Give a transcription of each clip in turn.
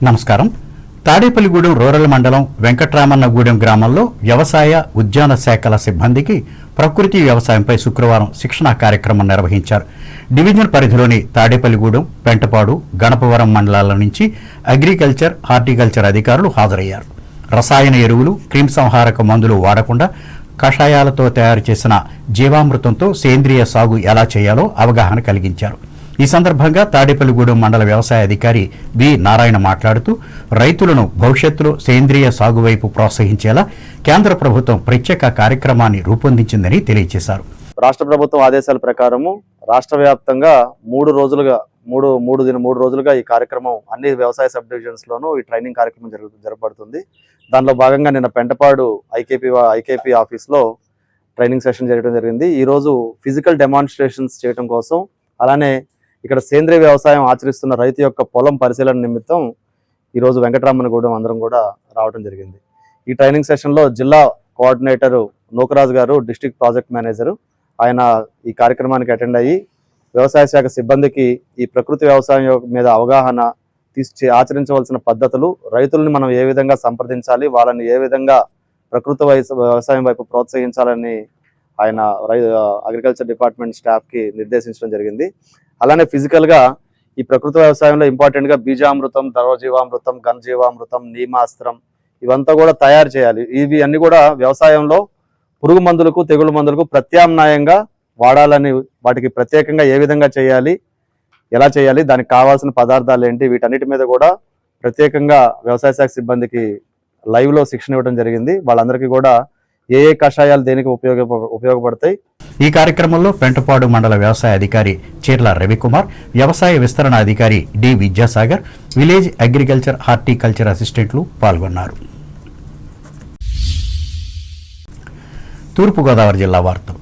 నమస్కారం. తాడేపల్లిగూడెం రూరల్ మండలం వెంకట్రామన్నగూడెం గ్రామంలో వ్యవసాయ ఉద్యాన శాఖల సిబ్బందికి ప్రకృతి వ్యవసాయంపై శుక్రవారం శిక్షణా కార్యక్రమం నిర్వహించారు. డివిజన్ పరిధిలోని తాడేపల్లిగూడెం, పెంటపాడు, గణపవరం మండలాల నుంచి అగ్రికల్చర్, హార్టికల్చర్ అధికారులు హాజరయ్యారు. రసాయన ఎరువులు, క్రిమిసంహారక మందులు వాడకుండా కషాయాలతో తయారు చేసిన జీవామృతంతో సేంద్రియ సాగు ఎలా చేయాలో అవగాహన కలిగించారు. ఈ సందర్భంగా తాడేపల్లిగూడెం మండల వ్యవసాయ అధికారి బి నారాయణ మాట్లాడుతూ రైతులను భవిష్యత్తులో సేంద్రియ సాగు వైపు ప్రోత్సహించేలా కేంద్ర ప్రభుత్వం ప్రత్యేక కార్యక్రమాన్ని రూపొందించిందని తెలియజేశారు. రాష్ట్ర ప్రభుత్వం ఆదేశాల ప్రకారము రాష్ట్ర వ్యాప్తంగా మూడు రోజులుగా ఈ కార్యక్రమం అన్ని వ్యవసాయ సబ్ డివిజన్స్ లోనూ ఈ ట్రైనింగ్ కార్యక్రమం జరపబడుతుంది. దానిలో భాగంగా నిన్న పెంటపాడు ఐకేపీ ఆఫీస్ లో ట్రైనింగ్ సెషన్ జరగడం జరిగింది. ఈ రోజు ఫిజికల్ డెమాన్స్ట్రేషన్స్ చేయడం కోసం, అలానే ఇక్కడ సేంద్రియ వ్యవసాయం ఆచరిస్తున్న రైతు యొక్క పొలం పరిశీలన నిమిత్తం ఈరోజు వెంకటరామన్నగూడెం అందరం కూడా రావడం జరిగింది. ఈ ట్రైనింగ్ సెషన్లో జిల్లా కోఆర్డినేటర్ నూకరాజు గారు, డిస్ట్రిక్ట్ ప్రాజెక్ట్ మేనేజరు, ఆయన ఈ కార్యక్రమానికి అటెండ్ అయ్యి వ్యవసాయ శాఖ సిబ్బందికి ఈ ప్రకృతి వ్యవసాయం మీద అవగాహన ఆచరించవలసిన పద్ధతులు, రైతులను మనం ఏ విధంగా సంప్రదించాలి, వాళ్ళని ఏ విధంగా ప్రకృతి వ్యవసాయం వైపు ప్రోత్సహించాలని ఆయన అగ్రికల్చర్ డిపార్ట్మెంట్ స్టాఫ్కి నిర్దేశించడం జరిగింది. అలానే ఫిజికల్గా ఈ ప్రకృతి వ్యవసాయంలో ఇంపార్టెంట్గా బీజామృతం, ద్రవజీవామృతం, ఘనజీవామృతం, నీమాస్త్రం ఇవంతా కూడా తయారు చేయాలి. ఇవి అన్ని కూడా వ్యవసాయంలో పురుగు మందులకు, తెగుళ్ళ మందులకు ప్రత్యామ్నాయంగా వాడాలని, వాటికి ప్రత్యేకంగా ఏ విధంగా చేయాలి, ఎలా చేయాలి, దానికి కావాల్సిన పదార్థాలు ఏంటి, వీటన్నిటి మీద కూడా ప్రత్యేకంగా వ్యవసాయ శాఖ సిబ్బందికి లైవ్లో శిక్షణ ఇవ్వడం జరిగింది. వాళ్ళందరికీ కూడా ఏ కషాయాలు దేనికి ఉపయోగపడతాయి. ఈ కార్యక్రమంలో పెంటపాడు మండల వ్యవసాయ అధికారి చీర్ల రవికుమార్, వ్యవసాయ విస్తరణ అధికారి D Vidyasagar, village agriculture, horticulture అసిస్టెంట్లు పాల్గొన్నారు. తూర్పుగోదావరి జిల్లా వార్తలు.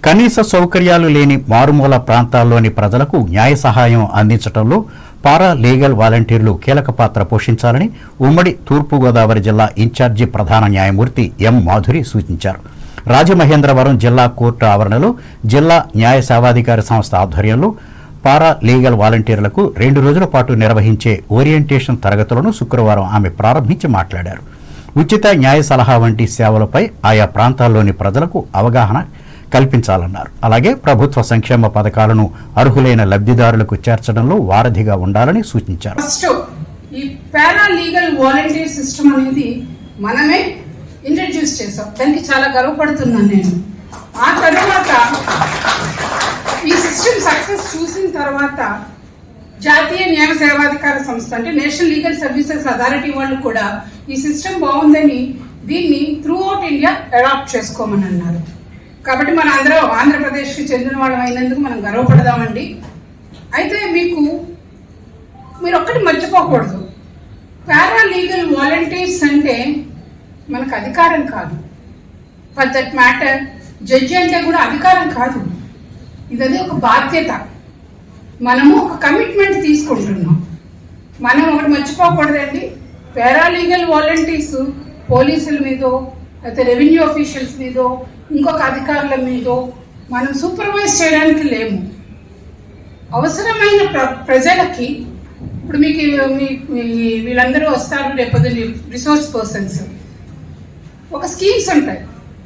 కనీస సౌకర్యాలు లేని మారుమూల ప్రాంతాల్లోని ప్రజలకు న్యాయ సహాయం అందించడంలో పారా లీగల్ వాలంటీర్లు కీలక పాత్ర పోషించాలని ఉమ్మడి తూర్పుగోదావరి జిల్లా ఇన్ఛార్జి ప్రధాన న్యాయమూర్తి ఎం మాధురి సూచించారు. రాజమహేంద్రవరం జిల్లా కోర్టు ఆవరణలో జిల్లా న్యాయ సేవాధికార సంస్థ ఆధ్వర్యంలో పారా లీగల్ వాలంటీర్లకు 2 రోజుల పాటు నిర్వహించే ఓరియంటేషన్ తరగతులను శుక్రవారం ఆమె ప్రారంభించి మాట్లాడారు. ఉచిత న్యాయ సలహా వంటి సేవలపై ఆయా ప్రాంతాల్లోని ప్రజలకు అవగాహన కల్పించాలన్నారు. అలాగే ప్రభుత్వ సంక్షేమ పథకాలను అర్హులైన లబ్ధిదారులకు చేర్చడంలో వారధిగా ఉండాలని సూచించారు. ఫస్ట్ ఈ పారా లీగల్ వాలంటీర్ సిస్టమ్ అనేది మనమే ఇంట్రడ్యూస్ చేసాం. దానికి చాలా గర్వపడుతున్నాను నేను. ఆ తర్వాత ఈ సిస్టమ్ సక్సెస్ చూసిన తర్వాత జాతీయ న్యాయ సేవాధికార సంస్థ అంటే నేషనల్ లీగల్ సర్వీసెస్ అథారిటీ వాళ్ళు కూడా ఈ సిస్టమ్ బాగుందని దీన్ని త్రూ అవుట్ ఇండియా అడాప్ట్ చేసుకోమని అన్నారు. కాబట్టి మన అందరం ఆంధ్రప్రదేశ్కి చెందిన వాళ్ళం అయినందుకు మనం గర్వపడదామండి. అయితే మీరు ఒక్కటి మర్చిపోకూడదు, పారా లీగల్ వాలంటీర్స్ అంటే మనకు అధికారం కాదు. ఫర్ దట్ మ్యాటర్ జడ్జి అంటే కూడా అధికారం కాదు. ఇది ఒక బాధ్యత. మనము ఒక కమిట్మెంట్ తీసుకుంటున్నాం. మనం ఒకటి మర్చిపోకూడదండి, పారా లీగల్ వాలంటీర్స్ పోలీసుల మీదో అయితే రెవెన్యూ ఆఫీషియల్స్ మీదో ఇంకొక అధికారుల మీదో మనం సూపర్వైజ్ చేయడానికి లేము. అవసరమైన ప్రజలకి ఇప్పుడు మీకు వీళ్ళందరూ వస్తారు, రేపొద్దు రిసోర్స్ పర్సన్స్, ఒక స్కీమ్స్ ఉంటాయి.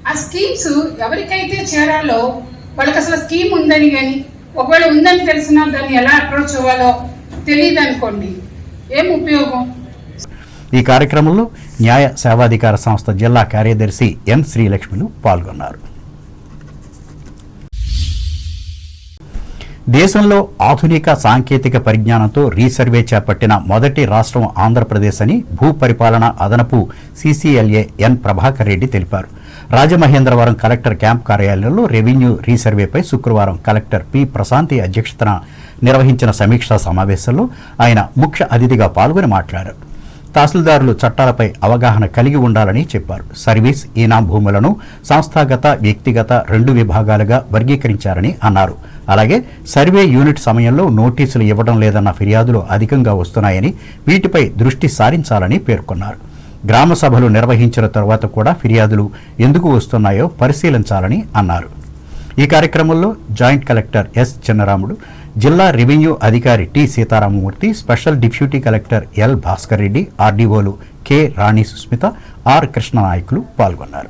ఆ స్కీమ్స్ ఎవరికైతే చేరాలో వాళ్ళకి అసలు స్కీమ్ ఉందని, కానీ ఒకవేళ ఉందని తెలిసినా దాన్ని ఎలా అప్రోచ్ అవ్వాలో తెలియదు అనుకోండి, ఏం ఉపయోగం. ఈ కార్యక్రమంలో న్యాయ సేవాధికార సంస్థ జిల్లా కార్యదర్శి ఎన్ శ్రీలక్ష్మిలు పాల్గొన్నారు. దేశంలో ఆధునిక సాంకేతిక పరిజ్ఞానంతో రీసర్వే చేపట్టిన మొదటి రాష్ట్రం ఆంధ్రప్రదేశ్ అని భూ పరిపాలన అదనపు CCLA ఎన్ ప్రభాకర్ రెడ్డి తెలిపారు. రాజమహేంద్రవరం కలెక్టర్ క్యాంప్ కార్యాలయంలో రెవెన్యూ రీసర్వేపై శుక్రవారం కలెక్టర్ పి ప్రశాంతి అధ్యక్షతన నిర్వహించిన సమీక్షా సమావేశంలో ఆయన ముఖ్య అతిథిగా పాల్గొని మాట్లాడారు. తహసీల్దారులు చట్టాలపై అవగాహన కలిగి ఉండాలని చెప్పారు. సర్వీస్, ఈనాం భూములను సంస్థాగత, వ్యక్తిగత 2 విభాగాలుగా వర్గీకరించారని అన్నారు. అలాగే సర్వే యూనిట్ సమయంలో నోటీసులు ఇవ్వడం లేదన్న ఫిర్యాదులు అధికంగా వస్తున్నాయని, వీటిపై దృష్టి సారించాలని పేర్కొన్నారు. గ్రామ సభలు నిర్వహించిన తర్వాత కూడా ఫిర్యాదులు ఎందుకు వస్తున్నాయో పరిశీలించాలని అన్నారు. ఈ కార్యక్రమంలో జాయింట్ కలెక్టర్ ఎస్ చిన్నరాముడు, జిల్లా రెవెన్యూ అధికారి T Sitaramamurthy, special deputy collector L Bhaskar Reddy, ఆర్డీఓలు కె రాణి సుస్మిత, ఆర్ కృష్ణనాయకులు పాల్గొన్నారు.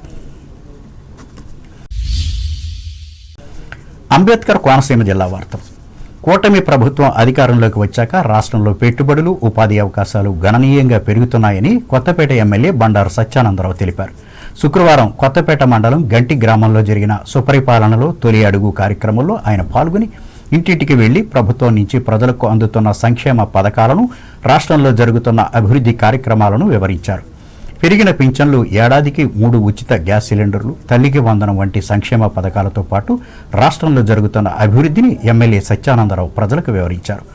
అంబేద్కర్ కోనసీమ జిల్లా వార్తలు. కూటమి ప్రభుత్వం అధికారంలోకి వచ్చాక రాష్ట్రంలో పెట్టుబడులు, ఉపాధి అవకాశాలు గణనీయంగా పెరుగుతున్నాయని కొత్తపేట ఎమ్మెల్యే బండారు సత్యానందరావు తెలిపారు. శుక్రవారం కొత్తపేట మండలం గంటి గ్రామంలో జరిగిన సుపరిపాలనలో తొలి అడుగు కార్యక్రమంలో ఆయన పాల్గొని ఇంటింటికి వెళ్లి ప్రభుత్వం నుంచి ప్రజలకు అందుతున్న సంక్షేమ పథకాలను, రాష్ట్రంలో జరుగుతున్న అభివృద్ధి కార్యక్రమాలను వివరించారు. పెరిగిన పింఛన్లు, ఏడాదికి 3 ఉచిత గ్యాస్ సిలిండర్లు, తల్లికి వందనం వంటి సంక్షేమ పథకాలతో పాటు రాష్ట్రంలో జరుగుతున్న అభివృద్ధిని ఎమ్మెల్యే సత్యానందరావు ప్రజలకు వివరించారు.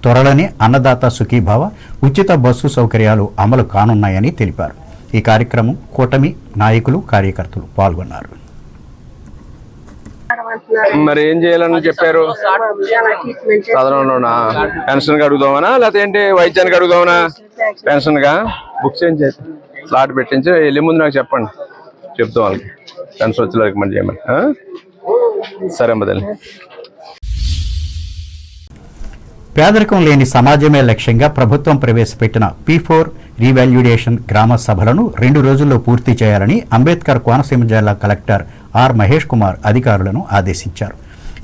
త్వరలోనే అన్నదాత సుఖీభావ, ఉచిత బస్సు సౌకర్యాలు అమలు కానున్నాయని తెలిపారు. ఈ కార్యక్రమం కూటమి నాయకులు, కార్యకర్తలు పాల్గొన్నారు. మరి ఏం చేయాలని చెప్పారు? సాధారణలోనా పెన్షన్ అడుగుదామనా లేకపోతే ఏంటి వైద్యానికి అడుగుదామనా? పెన్షన్ గా బుక్స్ ఏం చేసి స్లాట్ పెట్టించి వెళ్ళే ముందు నాకు చెప్పండి, చెప్తాం వాళ్ళకి పెన్షన్ వచ్చి రికమెండ్ చేయమని. సరే అమ్మదల్లి. పేదరికం లేని సమాజమే లక్ష్యంగా ప్రభుత్వం ప్రవేశపెట్టిన P4 రీవాల్యుడేషన్ గ్రామ సభలను 2 రోజుల్లో పూర్తి చేయాలని అంబేద్కర్ కోనసీమ జిల్లా కలెక్టర్ ఆర్ మహేష్ కుమార్ అధికారులను ఆదేశించారు.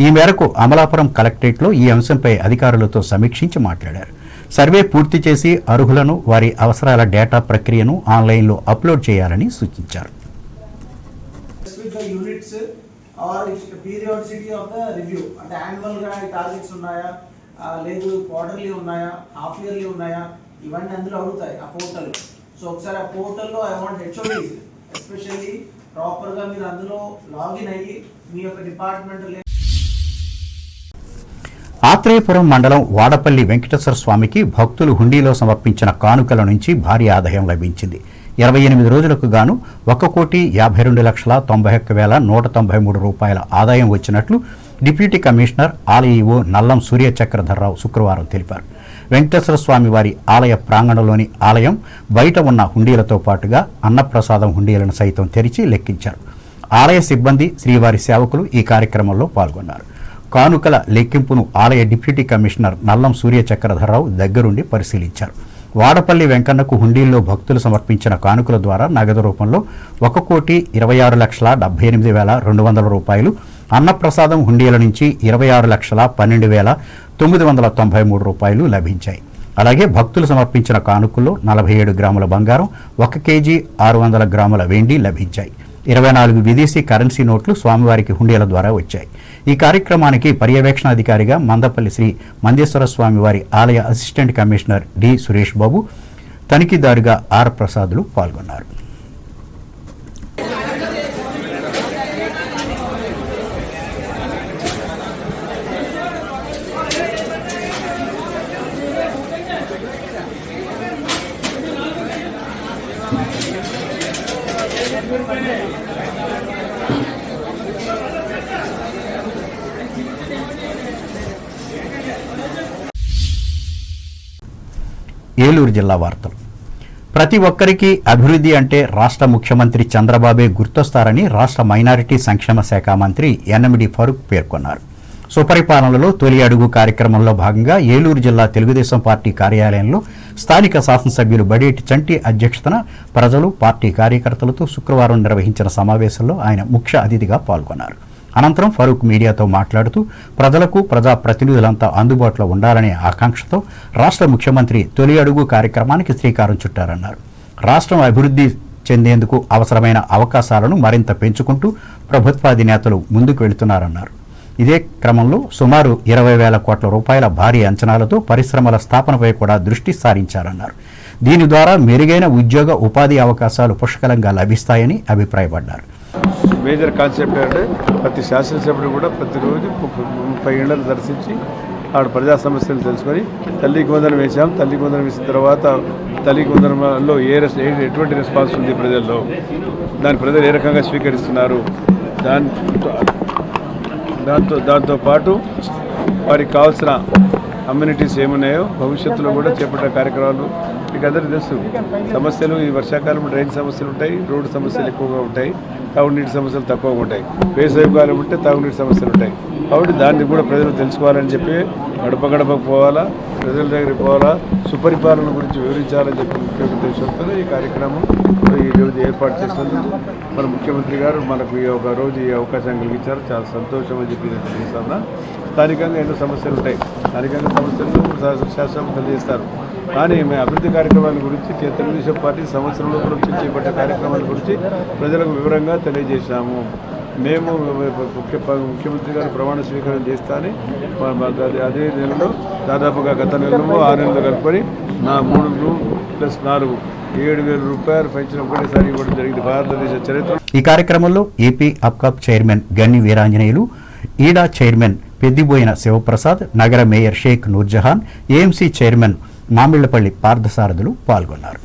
ఈ మేరకు అమలాపురం కలెక్టరేట్లో ఈ అంశంపై అధికారులతో సమీక్షించి మాట్లాడారు. సర్వే పూర్తి చేసి అర్హులను, వారి అవసరాల డేటా ప్రక్రియను ఆన్లైన్లో అప్లోడ్ చేయాలని సూచించారు. లేదు క్వార్టర్లీ ఉన్నాయా, హాఫ్ ఇయర్లీ ఉన్నాయా, ఇవన్నీ అందులో అడుగుతాయి ఆ పోర్టల్. సో ఒకసారి ఆ పోర్టల్లో ఐ వాంట్ హెచ్ఓడీస్ ఎస్పెషల్లీ ప్రాపర్గా మీరు అందులో లాగిన్ అయ్యి మీ యొక్క డిపార్ట్మెంట్. ఆత్రేయపురం మండలం వాడపల్లి వెంకటేశ్వర స్వామికి భక్తులు హుండీలో సమర్పించిన కానుకల నుంచి భారీ ఆదాయం లభించింది. 28 రోజులకు గాను 1,52,91,193 రూపాయల ఆదాయం వచ్చినట్లు డిప్యూటీ కమిషనర్, ఆలయ ఈవో నల్లం సూర్యచక్రధర్రావు శుక్రవారం తెలిపారు. వెంకటేశ్వర స్వామి వారి ఆలయ ప్రాంగణంలోని ఆలయం బయట ఉన్న హుండీలతో పాటుగా అన్నప్రసాదం హుండీలను సైతం తెరిచి లెక్కించారు. ఆలయ సిబ్బంది, శ్రీవారి సేవకులు ఈ కార్యక్రమంలో పాల్గొన్నారు. కానుకల లెక్కింపును ఆలయ డిప్యూటీ కమిషనర్ నల్లం సూర్యచక్రధర్రావు దగ్గరుండి పరిశీలించారు. వాడపల్లి వెంకన్నకు హుండీల్లో భక్తులు సమర్పించిన కానుకల ద్వారా నగదు రూపంలో 1,78,78,200 రూపాయలు, అన్నప్రసాదం హుండీల నుంచి 26,12,993 రూపాయలు లభించాయి. అలాగే భక్తులు సమర్పించిన కానుకల్లో 47 గ్రాముల బంగారం, 1 కేజీ 600 గ్రాముల వెండి లభించాయి. 24 విదేశీ కరెన్సీ నోట్లు స్వామివారికి హుండీల ద్వారా వచ్చాయి. ఈ కార్యక్రమానికి పర్యవేక్షణాధికారిగా మందపల్లి శ్రీ మందేశ్వర స్వామివారి ఆలయ assistant commissioner D Suresh Babu, తనిఖీదారుగా ఆర్ ప్రసాదులు పాల్గొన్నారు. ఏలూరు జిల్లా వార్తలు. ప్రతి ఒక్కరికి అభివృద్ధి అంటే రాష్ట్ర ముఖ్యమంత్రి చంద్రబాబే గుర్తొస్తారని రాష్ట్ర మైనారిటీ సంక్షేమ శాఖ మంత్రి యనమడి ఫరూక్ పేర్కొన్నారు. సుపరిపాలనలో తొలి అడుగు కార్యక్రమంలో భాగంగా ఏలూరు జిల్లా తెలుగుదేశం పార్టీ కార్యాలయంలో స్థానిక శాసనసభ్యులు బడేటి చంటి అధ్యక్షతన ప్రజలు, పార్టీ కార్యకర్తలతో శుక్రవారం నిర్వహించిన సమావేశంలో ఆయన ముఖ్య అతిథిగా పాల్గొన్నారు. అనంతరం ఫరూక్ మీడియాతో మాట్లాడుతూ ప్రజలకు, ప్రజాప్రతినిధులంతా అందుబాటులో ఉండాలనే ఆకాంక్షతో రాష్ట్ర ముఖ్యమంత్రి తొలి అడుగు కార్యక్రమానికి శ్రీకారం చుట్టారన్నారు. రాష్ట్రం అభివృద్ధి చెందేందుకు అవసరమైన అవకాశాలను మరింత పెంచుకుంటూ ప్రభుత్వాధినేతలు ముందుకు వెళుతున్నారన్నారు. ఇదే క్రమంలో సుమారు 20,000 కోట్ల రూపాయల భారీ అంచనాలతో పరిశ్రమల స్థాపనపై కూడా దృష్టి సారించారన్నారు. దీని ద్వారా మెరుగైన ఉద్యోగ, ఉపాధి అవకాశాలు పుష్కలంగా లభిస్తాయని అభిప్రాయపడ్డారు. మేజర్ కాన్సెప్ట్ అంటే ప్రతి శాసనసభ్యుడు కూడా ప్రతిరోజు 30 ఏళ్లను దర్శించి ఆడ ప్రజా సమస్యలు తెలుసుకొని తల్లికి వందనం వేసాం. తల్లికి వందనం వేసిన తర్వాత తల్లికి వందనంలో ఎటువంటి రెస్పాన్స్ ఉంది ప్రజల్లో, దాని ప్రజలు ఏ రకంగా స్వీకరిస్తున్నారు, దాంతోపాటు వారికి కావాల్సిన అమ్యూనిటీస్ ఏమున్నాయో భవిష్యత్తులో కూడా చేపట్టే కార్యక్రమాలు మీకు అందరికీ తెలుసు సమస్యలు ఈ వర్షాకాలం డ్రైన్ సమస్యలు ఉంటాయి, రోడ్డు సమస్యలు ఎక్కువగా ఉంటాయి, తాగునీటి సమస్యలు తక్కువగా ఉంటాయి. వేసవికాలం ఉంటే తాగునీటి సమస్యలు ఉంటాయి. కాబట్టి దాన్ని కూడా ప్రజలు తెలుసుకోవాలని చెప్పి గడప గడపకు పోవాలా, ప్రజల దగ్గరికి పోవాలా, సుపరిపాలన గురించి వివరించాలని చెప్పి ముఖ్య ఉద్దేశంతో ఈ కార్యక్రమం ఈరోజు ఏర్పాటు చేసినందుకు మన ముఖ్యమంత్రి గారు మనకు ఈ అవకాశం కలిగించారు. చాలా సంతోషం అని చెప్పి తెలియజేస్తున్నా. స్థానికంగా ఎన్నో సమస్యలు ఉంటాయి, స్థానికంగా సమస్యలు శాసనం తెలియజేస్తారు. కానీ మేము అభివృద్ధి కార్యక్రమాల గురించి తెలుగుదేశం పార్టీ సంవత్సరంలో చేపట్టే కార్యక్రమాల గురించి ప్రజలకు వివరంగా తెలియజేశాము. మేము ముఖ్యమంత్రి గారు ప్రమాణ స్వీకారం చేస్తానని అదే నెలలో దాదాపుగా గత నెలలో 6 నెలలు కలుపుకొని 3 + 4 7,000 రూపాయలు పెంచిన ఒకటేసారి ఇవ్వడం జరిగింది భారతదేశ చరిత్ర. ఈ కార్యక్రమంలో AP APCOB chairman Ganni Veeranjaneyulu, EUDA chairman Peddiboina Sivaprasad, నగర mayor Shaik Noorjahan, AMC chairman Mamillapalli పార్థసారథులు పాల్గొన్నారు.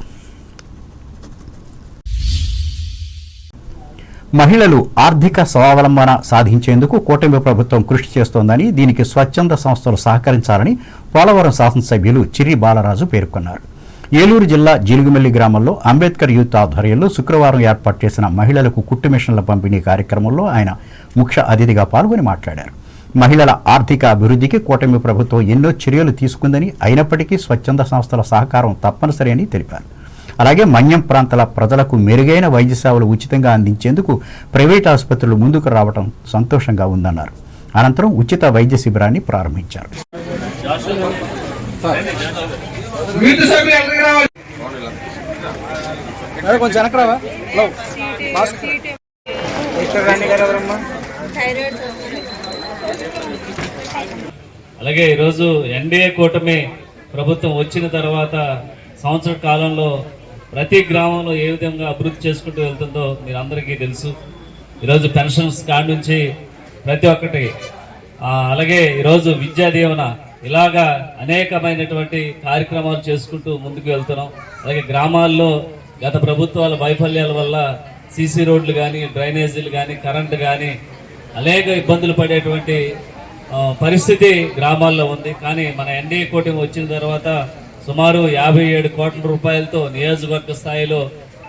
మహిళలు ఆర్థిక స్వావలంబన సాధించేందుకు కూటమి ప్రభుత్వం కృషి చేస్తోందని, దీనికి స్వచ్ఛంద సంస్థలు సహకరించాలని పోలవరం శాసనసభ్యులు చిర్రి బాలరాజు పేర్కొన్నారు. ఏలూరు జిల్లా జీలుగుమిల్లి గ్రామంలో అంబేద్కర్ యూత్ ఆధ్వర్యంలో శుక్రవారం ఏర్పాటు చేసిన మహిళలకు కుట్టు మిషన్ల పంపిణీ కార్యక్రమంలో ఆయన ముఖ్య అతిథిగా పాల్గొని మాట్లాడారు. మహిళల ఆర్థిక అభివృద్ధికి కూటమి ప్రభుత్వం ఎన్నో చర్యలు తీసుకుందని, అయినప్పటికీ స్వచ్ఛంద సంస్థల సహకారం తప్పనిసరి అని తెలిపారు. అలాగే మన్యం ప్రాంతాల ప్రజలకు మెరుగైన వైద్య సేవలు ఉచితంగా అందించేందుకు ప్రైవేట్ ఆసుపత్రులు ముందుకు రావడం సంతోషంగా ఉందన్నారు. అనంతరం ఉచిత వైద్య శిబిరాన్ని ప్రారంభించారు. అలాగే ఈరోజు ఎన్డీఏ కూటమి ప్రభుత్వం వచ్చిన తర్వాత సంవత్సర కాలంలో ప్రతి గ్రామంలో ఏ విధంగా అభివృద్ధి చేసుకుంటూ వెళ్తుందో మీరు అందరికీ తెలుసు. ఈరోజు పెన్షన్స్ కాడి నుంచి ప్రతి ఒక్కటి, అలాగే ఈరోజు విద్యా దీవెన, ఇలాగా అనేకమైనటువంటి కార్యక్రమాలు చేసుకుంటూ ముందుకు వెళ్తున్నాం. అలాగే గ్రామాల్లో గత ప్రభుత్వాల వైఫల్యాల వల్ల సీసీ రోడ్లు కానీ, డ్రైనేజీలు కానీ, కరెంటు కానీ అనేక ఇబ్బందులు పడేటువంటి పరిస్థితి గ్రామాల్లో ఉంది. కానీ మన ఎన్డీఏ కూటమి వచ్చిన తర్వాత సుమారు 57 కోట్ల రూపాయలతో నియోజకవర్గ స్థాయిలో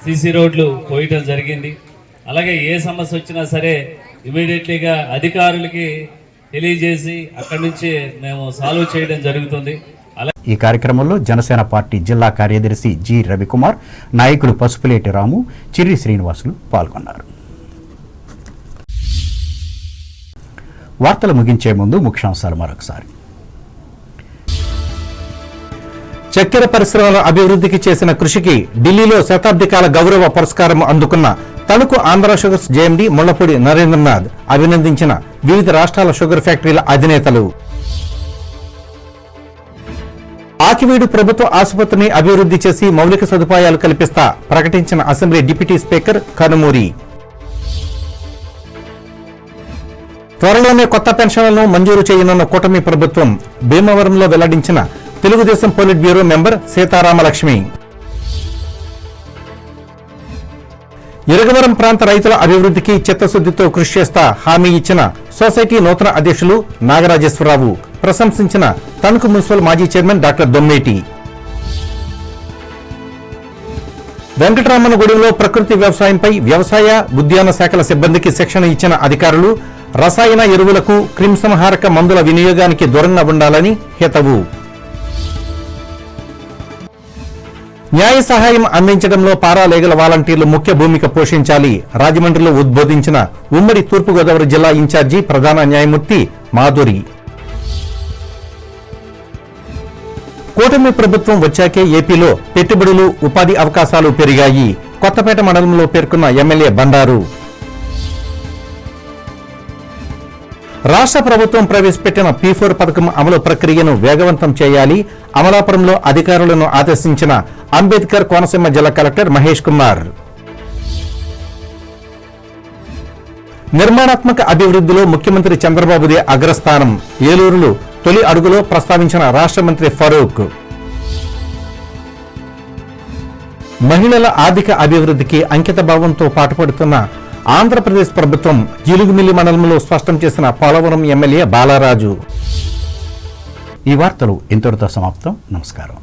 సీసీ రోడ్లు పోయటం జరిగింది. అలాగే ఏ సమస్య వచ్చినా సరే ఇమీడియట్లీగా అధికారులకి తెలియజేసి అక్కడి నుంచి మేము సాల్వ్ చేయడం జరుగుతుంది. ఈ కార్యక్రమంలో జనసేన పార్టీ జిల్లా కార్యదర్శి జి రవికుమార్, నాయకులు పసుపులేటి రాము, చిర్రి శ్రీనివాసులు పాల్గొన్నారు. వార్తలు ముగించే ముందు ముఖ్యాంశాలు మరొకసారి. చక్కెర పరిశ్రమల అభివృద్ధికి చేసిన కృషికి ఢిల్లీలో శతాబ్దికాల గౌరవ పురస్కారం అందుకున్న తణుకు ఆంధ్ర షుగర్స్ జేఎండీ ముళ్లపూడి నరేంద్రనాథ్ అభినందించిన వివిధ రాష్ట్రాల షుగర్ ఫ్యాక్టరీల అధినేతలు. ఆకివీడు ప్రభుత్వ ఆసుపత్రిని అభివృద్ధి చేసి మౌలిక సదుపాయాలు కల్పిస్తా ప్రకటించిన అసెంబ్లీ డిప్యూటీ స్పీకర్ కనుమూరి. త్వరలోనే కొత్త పెన్షన్లను మంజూరు చేయనున్న కూటమి ప్రభుత్వం భీమవరంలో వెల్లడించిన Telugu Desam polit bureau member Seetharamalakshmi. Iragavaram ప్రాంత రైతుల అభివృద్ధికి చిత్తశుద్ధితో కృషి చేస్తా హామీ ఇచ్చిన సొసైటీ నూతన అధ్యక్షులు నాగరాజేశ్వరరావు. ప్రశంసించిన తణుకు మున్సిపల్ మాజీ చైర్మన్ డాక్టర్ దొమ్మేటి. వెంకటరామనగూడెంలో ప్రకృతి వ్యవసాయంపై వ్యవసాయ ఉద్యాన శాఖల సిబ్బందికి శిక్షణ ఇచ్చిన అధికారులు రసాయన ఎరువులకు, క్రిమిసంహారక మందుల వినియోగానికి దూరంగా ఉండాలని హితవు. న్యాయ సహాయం అందించడంలో పారాలీగల్ వాలంటీర్లు ముఖ్య భూమిక పోషించాలి. రాజమండ్రిలో ఉద్బోధించిన ఉమ్మడి తూర్పుగోదావరి జిల్లా ఇన్ఛార్జి ప్రధాన న్యాయమూర్తి మాధురి. కూటమి ప్రభుత్వం వచ్చాకే ఏపీలో పెట్టుబడులు, ఉపాధి అవకాశాలు పెరిగాయి. కొత్తపేట మండలంలో పేర్కొన్న ఎమ్మెల్యే బండారు. రాష్ట్ర ప్రభుత్వం ప్రవేశపెట్టిన P4 పథకం అమలు ప్రక్రియను వేగవంతం చేయాలి. అమలాపురంలో అధికారులను ఆదేశించిన అంబేద్కర్ కోనసీమ జిల్లా కలెక్టర్ మహేష్ కుమార్. నిర్మాణాత్మక అభివృద్ధిలో ముఖ్యమంత్రి చంద్రబాబుదే అగ్రస్థానం. ఏలూరులో తొలి అడుగులో ప్రస్తావించిన రాష్ట్ర మంత్రి ఫరూక్. మహిళల ఆర్థిక అభివృద్ధికి అంకిత భావంతో పాటుపడుతున్న ఆంధ్రప్రదేశ్ ప్రభుత్వం జీలుగుమిల్లి మండలంలో స్పష్టం చేసిన పోలవరం ఎమ్మెల్యే బాలరాజు. ఈ వార్తలు ఇంతటితో సమాప్తం. నమస్కారం.